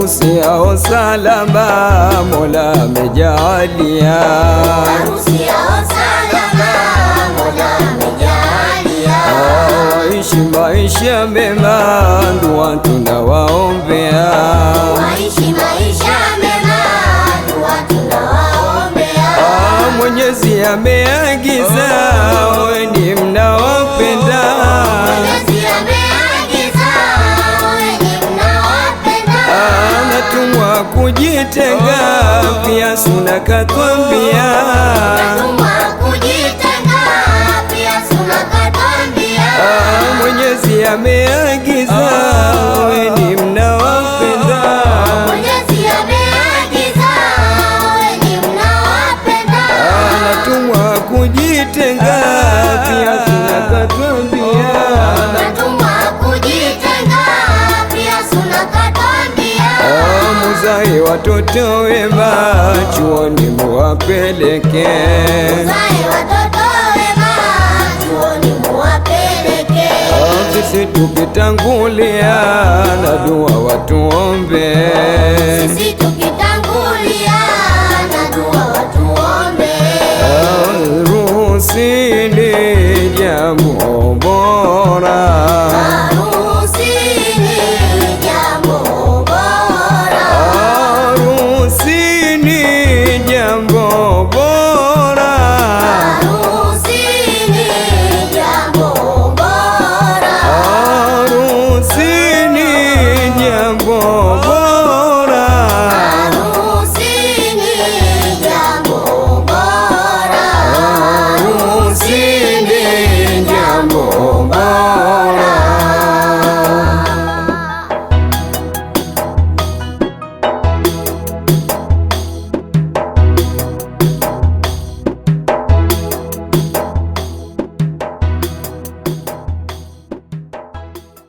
harusi yao salama, Mola amejalia. Harusi yao salama, Mola amejalia. Waishi maisha mema, dua tunawaombea. Waishi maisha mema, dua tunawaombea. Mwenyezi ameagiza, weni mnawapenda. Mwenyezi ameagiza, weni mnawapenda. Natumwa kujitenga, pia suna katwambia. Natumwa kujitenga, pia suna katwambia. Mwenyezi ameagiza, weni mnawapenda. Mwenyezi ameagiza, weni mnawapenda. Natumwa kujitenga, pia suna katwambia. Natumwa kujitenga, pia suna katwambia. Muzae watoto wema, chuoni muwapeleke. Muzae watoto wema, chuoni muwapeleke. Sisi tukitangulia, na dua watuombe. Sisi